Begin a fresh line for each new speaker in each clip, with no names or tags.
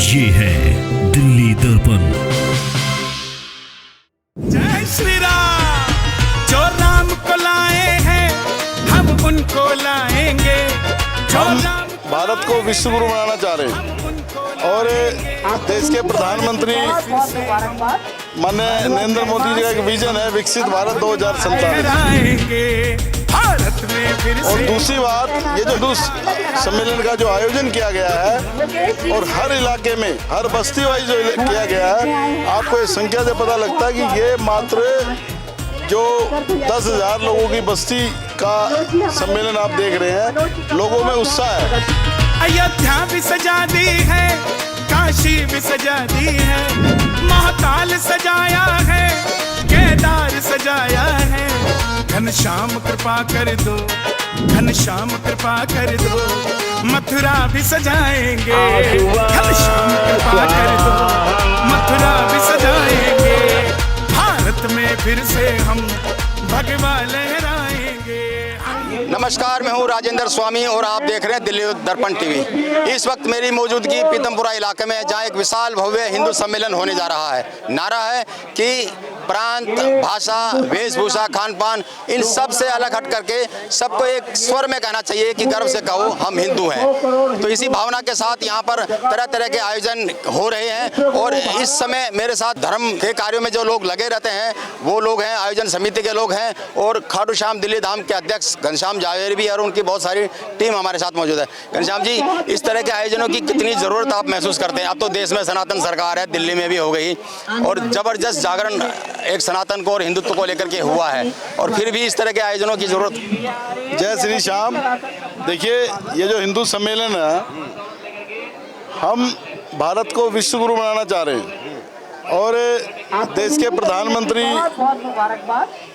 ये है दिल्ली दर्पण।
जय श्री राम। जो राम को लाए हैं हम उनको लाएंगे। जो राम
भारत को विश्व गुरु बनाना चाह रहे हैं और देश के प्रधानमंत्री माननीय नरेंद्र मोदी जी का एक विजन है विकसित भारत 2047।
भारत में फिर
और दूसरी बात, ये जो हिंदू सम्मेलन का जो आयोजन किया गया है और हर इलाके में हर बस्ती वाइज जो किया गया है, आपको इस संख्या से पता लगता है कि ये मात्र जो 10,000 लोगों की बस्ती का सम्मेलन आप देख रहे हैं, लोगों में उत्साह है।
अयोध्या भी सजा दी है, काशी भी सजा दी है, महाकाल सजाया है, केदार सजाया है। घनश्याम कृपा कर दो, घनश्याम कृपा कर दो, मथुरा भी सजाएंगे। घनश्याम कृपा कर दो, मथुरा भी सजाएंगे। भारत में फिर से हम भगवा लहराएंगे।
नमस्कार, मैं हूं राजेंद्र स्वामी और आप देख रहे हैं दिल्ली दर्पण टीवी। इस वक्त मेरी मौजूदगी पीतमपुरा इलाके में है, जहां एक विशाल भव्य हिंदू सम्मेलन होने जा रहा है। नारा है कि प्रांत, भाषा, वेशभूषा, खान पान, इन सब से अलग हट करके सबको एक स्वर में कहना चाहिए कि गर्व से कहो हम हिंदू हैं। तो इसी भावना के साथ यहाँ पर तरह तरह के आयोजन हो रहे हैं और इस समय मेरे साथ धर्म के कार्यों में जो लोग लगे रहते हैं वो लोग हैं, आयोजन समिति के लोग हैं और खाटू श्याम दिल्ली धाम के अध्यक्ष घनश्याम जावेरी भी है और उनकी बहुत सारी टीम हमारे साथ मौजूद है। घनश्याम जी, इस तरह के आयोजनों की कितनी ज़रूरत आप महसूस करते हैं? अब तो देश में सनातन सरकार है, दिल्ली में भी हो गई और ज़बरदस्त जागरण एक सनातन को और हिंदुत्व को लेकर के हुआ है, और फिर भी इस तरह के आयोजनों की जरूरत।
जय श्री श्याम। देखिए, ये जो हिंदू सम्मेलन है, हम भारत को विश्व गुरु बनाना चाह रहे हैं और देश के प्रधानमंत्री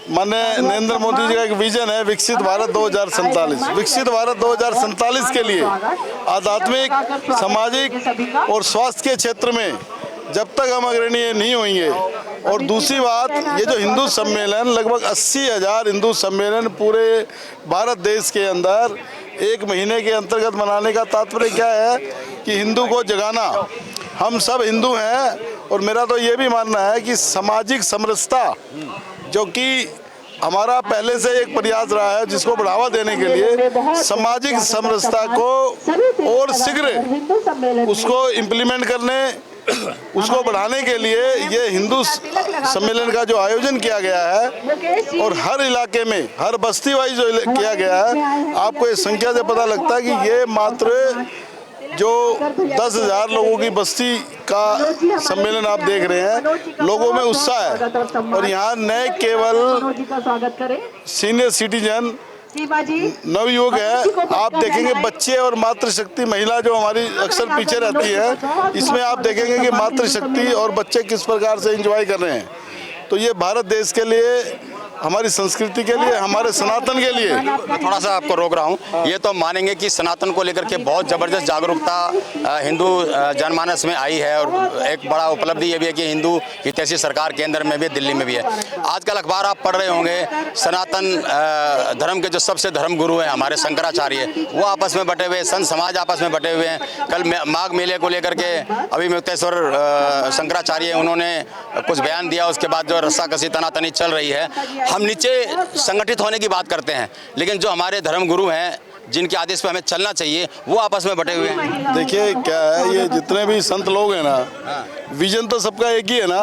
माननीय नरेंद्र मोदी जी का एक विजन है विकसित भारत 2047। विकसित भारत 2047 के लिए आध्यात्मिक, सामाजिक और स्वास्थ्य के क्षेत्र में जब तक हम अग्रणी नहीं होंगे, और दूसरी बात, ये जो हिंदू सम्मेलन लगभग 80,000 हिंदू सम्मेलन पूरे भारत देश के अंदर एक महीने के अंतर्गत मनाने का तात्पर्य क्या है कि हिंदू को जगाना। हम सब हिंदू हैं और मेरा तो ये भी मानना है कि सामाजिक समरसता, जो कि हमारा पहले से एक प्रयास रहा है, जिसको बढ़ावा देने के लिए सामाजिक समरसता को और शीघ्र उसको इम्प्लीमेंट करने, उसको बढ़ाने के लिए ये हिंदू सम्मेलन का जो आयोजन किया गया है और हर इलाके में हर बस्ती वाइज जो किया गया है, आपको इस संख्या से पता लगता है कि ये मात्र जो 10,000 लोगों की बस्ती का सम्मेलन आप देख रहे हैं, लोगों में उत्साह है। और यहाँ न केवल सीनियर सिटीजन, नवयुवक है, आप देखेंगे बच्चे और मातृशक्ति महिला जो हमारी अक्सर पीछे रहती है, इसमें आप देखेंगे कि मातृशक्ति और बच्चे किस प्रकार से एंजॉय कर रहे हैं। तो ये भारत देश के लिए, हमारी संस्कृति के लिए, हमारे सनातन के लिए।
मैं थोड़ा सा आपको रोक रहा हूँ। ये तो मानेंगे कि सनातन को लेकर के बहुत ज़बरदस्त जागरूकता हिंदू जनमानस में आई है और एक बड़ा उपलब्धि ये भी है कि हिंदू हितैषी सरकार केंद्र में भी, दिल्ली में भी है। आजकल अखबार आप पढ़ रहे होंगे, सनातन धर्म के जो सबसे धर्म गुरु हैं हमारे शंकराचार्य, वो आपस में बटे हुए, संत समाज आपस में बटे हुए हैं। कल माघ मेले को लेकर के अभी मुक्तेश्वर शंकराचार्य उन्होंने कुछ बयान दिया, उसके बाद जो रस्साकसी तनातनी चल रही है, हम नीचे संगठित होने की बात करते हैं, लेकिन जो हमारे धर्म गुरु हैं जिनके आदेश पे हमें चलना चाहिए, वो आपस में बटे हुए हैं।
देखिए क्या है, ये जितने भी संत लोग हैं ना, विजन तो सबका एक ही है ना,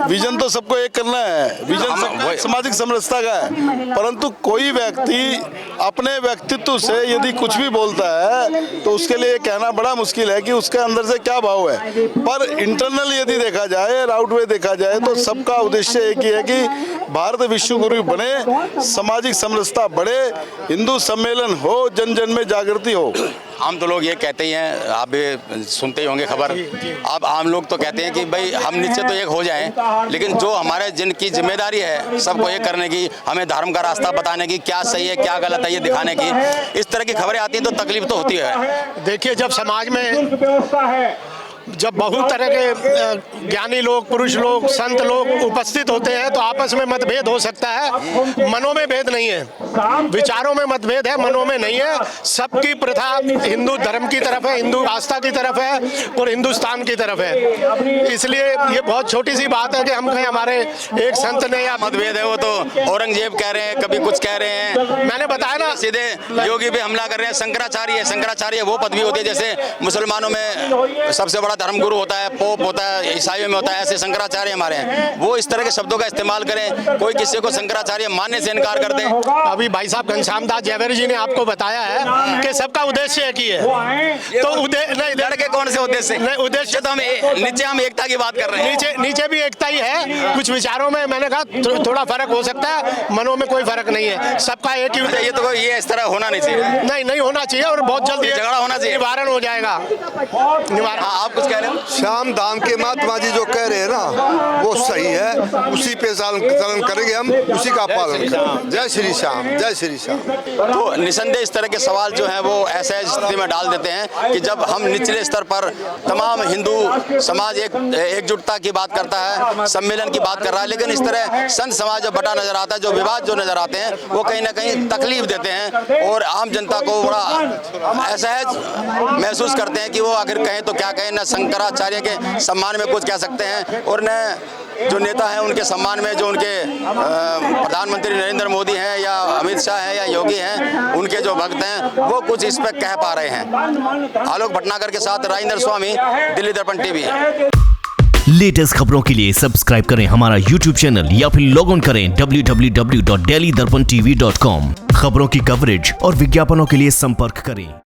विजन तो सबको एक करना है, विजन सामाजिक समरसता का है। परंतु कोई व्यक्ति अपने व्यक्तित्व से यदि कुछ भी बोलता है तो उसके लिए कहना बड़ा मुश्किल है कि उसके अंदर से क्या भाव है। पर इंटरनल यदि देखा जाए, आउट वे देखा जाए, तो सबका उद्देश्य एक ही है कि भारत विश्व गुरु बने, सामाजिक समरसता बढ़े, हिंदू सम्मेलन हो, जन जन में जागृति हो।
आम तो लोग ये कहते ही हैं, आप भी सुनते ही होंगे खबर, अब आम लोग तो कहते हैं कि भाई हम नीचे तो एक हो जाएं, लेकिन जो हमारे जिनकी जिम्मेदारी है सबको एक करने की, हमें धर्म का रास्ता बताने की, क्या सही है क्या गलत है ये दिखाने की, इस तरह की खबरें आती हैं तो तकलीफ तो होती है।
देखिए, जब समाज में जब बहुत तरह के ज्ञानी लोग, पुरुष लोग, संत लोग उपस्थित होते हैं तो आपस में मतभेद हो सकता है, मनों में भेद नहीं है। विचारों में मतभेद है, मनों में नहीं है। सबकी प्रथा हिंदू धर्म की तरफ है, हिंदू आस्था की तरफ है और हिंदुस्तान की तरफ है। इसलिए ये बहुत छोटी सी बात है कि हम कहीं हमारे एक संत ने या
मतभेद है वो तो औरंगजेब कह रहे हैं, कभी कुछ कह रहे हैं।
मैंने बताया ना,
सीधे योगी पे हमला कर रहे हैं। शंकराचार्य वो पदवी होती है जैसे मुसलमानों में सबसे बड़ा धर्मगुरु होता है, पोप होता है, ईसाइयों में होता है, ऐसे शंकराचार्य हमारे हैं। वो इस तरह के शब्दों का इस्तेमाल करें, कोई किसी को शंकराचार्य मानने से इनकार कर दे।
अभी भाई साहब घनश्याम दास जयवीर जी ने आपको बताया है कि सबका उद्देश्य एक ही है। तो नहीं,
लड़के कौन से उद्देश्य?
नहीं, उद्देश्य
तो हम नीचे हम एकता की बात कर रहे हैं।
नीचे भी एकता ही है। कुछ विचारों में मैंने कहा थोड़ा फर्क हो सकता है, मनों में कोई फर्क नहीं है, सबका एक ही।
ये तो ये इस तरह होना नहीं चाहिए।
नहीं होना चाहिए और बहुत जल्दी
झगड़ा होना चाहिए,
निवारण हो जाएगा। निवारण।
आप कुछ कह रहे हो?
श्याम दाम के महात्मा जी जो कह रहे हैं ना, वो सही है, उसी पे चलन करेंगे हम, उसी का पालन करेंगे। जय श्री श्याम, जय श्री श्याम।
तो निसंदेह इस तरह के सवाल जो हैं वो ऐसे स्थिति में डाल देते हैं कि जब हम निचले स्तर पर तमाम हिंदू समाज एकजुटता की बात करता है, सम्मेलन की बात कर रहा है, लेकिन इस तरह संत समाज जो बटा नजर आता है, जो विवाद जो नजर आते हैं, वो कहीं ना कहीं तकलीफ देते हैं और आम जनता को बड़ा असहज महसूस करते हैं कि वो आखिर कहें तो क्या कहें। न शंकराचार्य के सम्मान में कुछ कह सकते हैं और न जो नेता हैं उनके सम्मान में, जो उनके प्रधानमंत्री नरेंद्र मोदी हैं या अमित शाह हैं या योगी हैं, उनके जो भक्त हैं वो कुछ इस पर कह पा रहे हैं। आलोक भटनागर के साथ राजेंद्र स्वामी, दिल्ली दर्पण टीवी।
लेटेस्ट खबरों के लिए सब्सक्राइब करें हमारा YouTube चैनल या फिर लॉग ऑन करें www.delhidarpantv.com। खबरों की कवरेज और विज्ञापनों के लिए संपर्क करें।